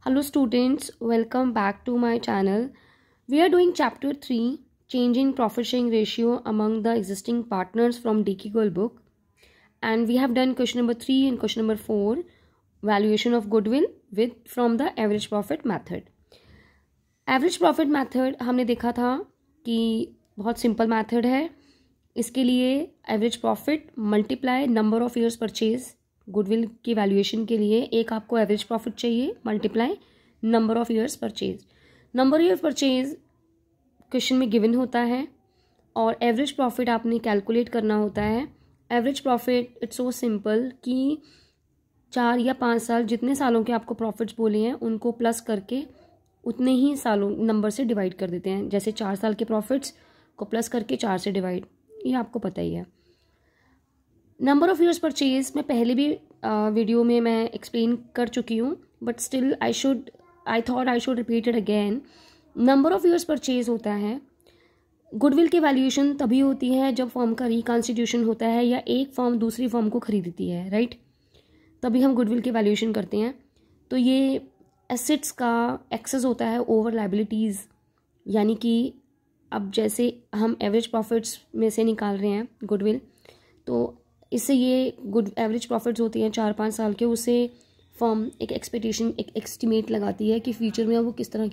Hello students, welcome back to my channel. We are doing chapter 3, changing profit sharing ratio among the existing partners from DKGOL book. And we have done question number 3 and question number 4, valuation of goodwill from the average profit method. Average profit method हमने देखा था कि बहुत simple method है. इसके लिए average profit multiply number of years purchase. Goodwill की valuation के लिए एक आपको एवरेज प्रॉफिट चाहिए multiply number of years purchase. Number year purchase question में गिवन होता है और एवरेज प्रॉफिट आपने कैलकुलेट करना होता है. Average profit it's so simple कि 4 या 5 साल जितने सालों के आपको प्रॉफिट्स बोले हैं उनको प्लस करके उतने ही सालों नंबर से डिवाइड कर देते हैं. जैसे 4 साल के प्रॉफिट्स को प्लस करके 4 से डिवाइड, ये आपको पता ही है. नंबर ऑफ़ ईयर्स परचेज में पहले भी वीडियो में मैं एक्सप्लेन कर चुकी हूँ, but still I thought I should repeat it again. Number of years purchase होता है, गुडविल की वैल्यूएशन तभी होती है जब फर्म का रिकॉन्स्टिट्यूशन होता है या एक फर्म दूसरी फर्म को खरीदती है, राइट. तभी हम गुडविल की वैल्यूएशन करते हैं. तो ये एसेट्स का एक्सेस होता है ओवर लायबिलिटीज़. यानी कि अब जैसे हम एवरेज प्रॉफिट्स में से निकाल रहे हैं गुडविल, तो इससे ये गुड एवरेज प्रॉफिट्स होती हैं 4-5 साल के. उससे फर्म एक एक्सपेक्टेशन एक एस्टिमेट लगाती है कि फ्यूचर में वो किस तरह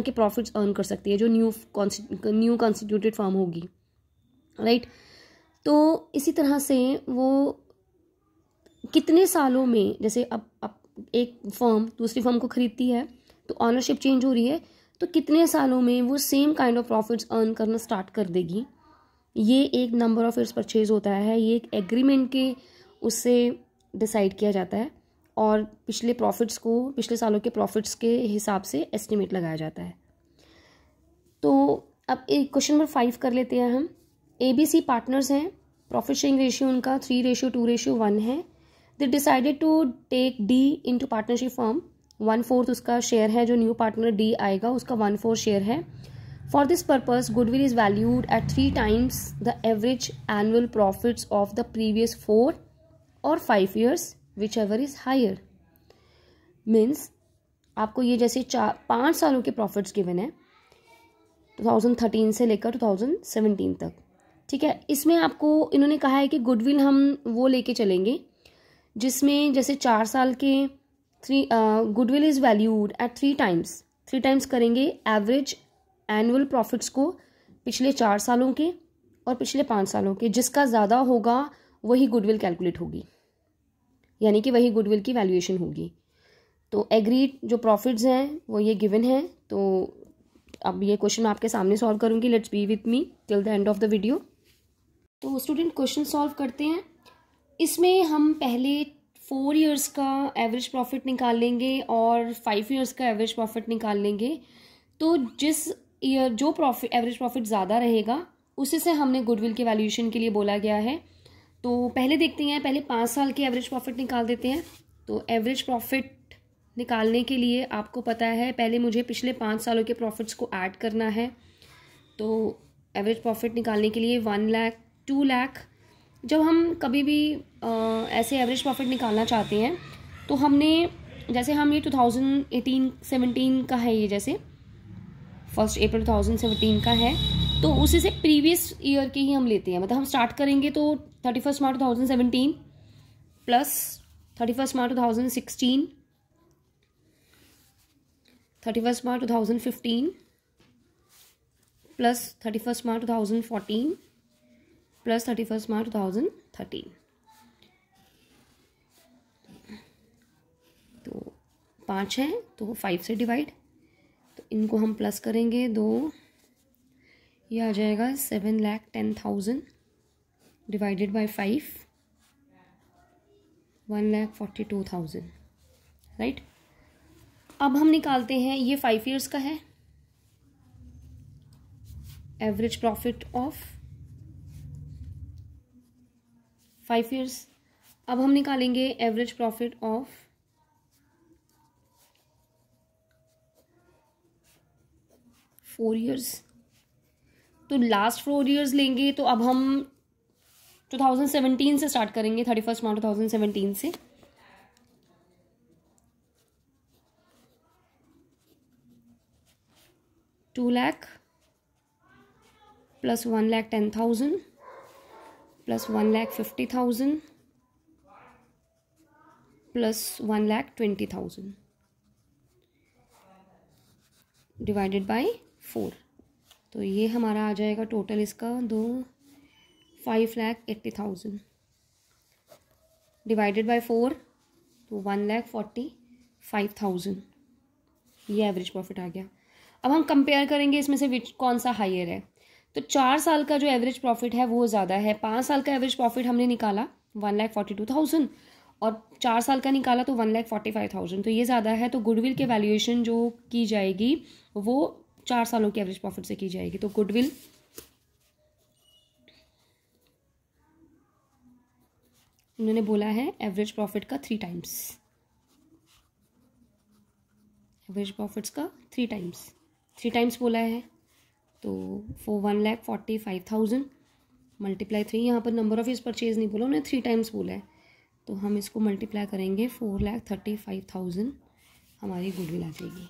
के प्रॉफिट्स अर्न कर सकती है जो न्यू कॉन्स्टिट्यूटेड फर्म होगी, राइट. तो इसी तरह से वो कितने सालों में, जैसे अब एक फर्म दूसरी फर्म को खरीदती है तो ऑनरशिप चेंज हो रही है, तो कितने सालों में वो same kind of profits earn करना स्टार्ट कर देगी. ये एक नंबर ऑफ ईयर्स परचेज होता है. ये एक एग्रीमेंट के उससे डिसाइड किया जाता है और पिछले सालों के प्रॉफिट्स के हिसाब से एस्टिमेट लगाया जाता है. तो अब एक क्वेश्चन नंबर 5 कर लेते हैं हम. ABC पार्टनर्स हैं, प्रॉफिट शेयरिंग रेशियो उनका 3:2:1 है. They decided to take D into partnership firm. 1/4 उसका शेयर है, जो न्यू पार्टनर D आएगा उसका 1/4 शेयर है. For this purpose, goodwill is valued at 3 times the average annual profits of the previous 4 or 5 years, whichever is higher. Means आपको ये जैसे 5 सालों के प्रॉफिट्स गिवन है 2013 से लेकर 2017 तक, ठीक है. इसमें आपको इन्होंने कहा है कि गुडविल हम वो लेके चलेंगे जिसमें जैसे 4 साल के goodwill is valued at 3 times करेंगे एवरेज एनुअल प्रॉफिट्स को पिछले 4 सालों के और पिछले 5 सालों के. जिसका ज़्यादा होगा वही गुडविल कैलकुलेट होगी, यानी कि वही गुडविल की वैल्यूएशन होगी. तो एग्रीड जो प्रॉफिट्स हैं वो ये गिवन है. तो अब ये क्वेश्चन मैं आपके सामने सॉल्व करूँगी. Let's be with me till the end of the video. तो स्टूडेंट क्वेश्चन सॉल्व करते हैं. इसमें हम पहले 4 ईयर्स का एवरेज प्रॉफिट निकाल लेंगे और 5 ईयर्स का एवरेज प्रॉफिट निकाल लेंगे. तो जिस ईयर जो एवरेज प्रॉफिट ज़्यादा रहेगा उसी से हमने गुडविल के वैल्यूएशन के लिए बोला गया है. तो पहले देखते हैं, पहले 5 साल के एवरेज प्रॉफिट निकाल देते हैं. तो एवरेज प्रॉफिट निकालने के लिए आपको पता है पहले मुझे पिछले 5 सालों के प्रॉफिट्स को ऐड करना है. तो एवरेज प्रॉफिट निकालने के लिए 1 लाख 2 लाख. जब हम कभी भी ऐसे एवरेज प्रॉफिट निकालना चाहते हैं तो हमने जैसे हम ये 2018-17 का है, ये जैसे 1 अप्रैल 2017 का है, तो उसी से प्रीवियस ईयर के ही हम लेते हैं. मतलब हम स्टार्ट करेंगे तो 31 मार्च 2017 प्लस 31 मार्च 2016, 31 मार्च 2015 प्लस 31 मार्च 2014 प्लस 31 मार्च 2013. तो 5 है तो 5 से डिवाइड, तो इनको हम प्लस करेंगे 2, ये आ जाएगा 7,10,000 डिवाइडेड बाय 5, 1,42,000, राइट. अब हम निकालते हैं, ये 5 ईयर्स का है एवरेज प्रॉफिट ऑफ 5 ईयर्स. अब हम निकालेंगे एवरेज प्रॉफिट ऑफ 4 ईयर्स. तो लास्ट 4 ईयर्स लेंगे. तो अब हम 2017 से स्टार्ट करेंगे, 31 मार्च 2017 से. 2 lakh plus 1,10,000 plus 1,50,000 plus 1,20,000 divided by 4। तो ये हमारा आ जाएगा टोटल इसका 5,80,000 डिवाइडेड बाय 4, तो 1,45,000। ये एवरेज प्रॉफिट आ गया। अब हम कंपेयर करेंगे इसमें से कौन सा हायर है। तो 4 साल का जो एवरेज प्रॉफिट है वो ज़्यादा है। 5 साल का एवरेज प्रॉफिट हमने निकाला 1,42,000 और 4 साल का निकाला तो 1,45,000, तो ये ज़्यादा है। तो गुडविल के वैल्यूएशन जो की जाएगी वो 4 सालों के एवरेज प्रॉफिट से की जाएगी। तो गुडविल उन्होंने बोला है एवरेज प्रॉफिट का 3 टाइम्स, एवरेज प्रॉफिट्स का 3 टाइम्स बोला है। तो 1,45,000 मल्टीप्लाई 3, यहाँ पर नंबर ऑफ ईयर्स परचेज नहीं बोला, उन्होंने 3 टाइम्स बोला है। तो हम इसको मल्टीप्लाई करेंगे 4,35,000 हमारी गुडविल आ जाएगी।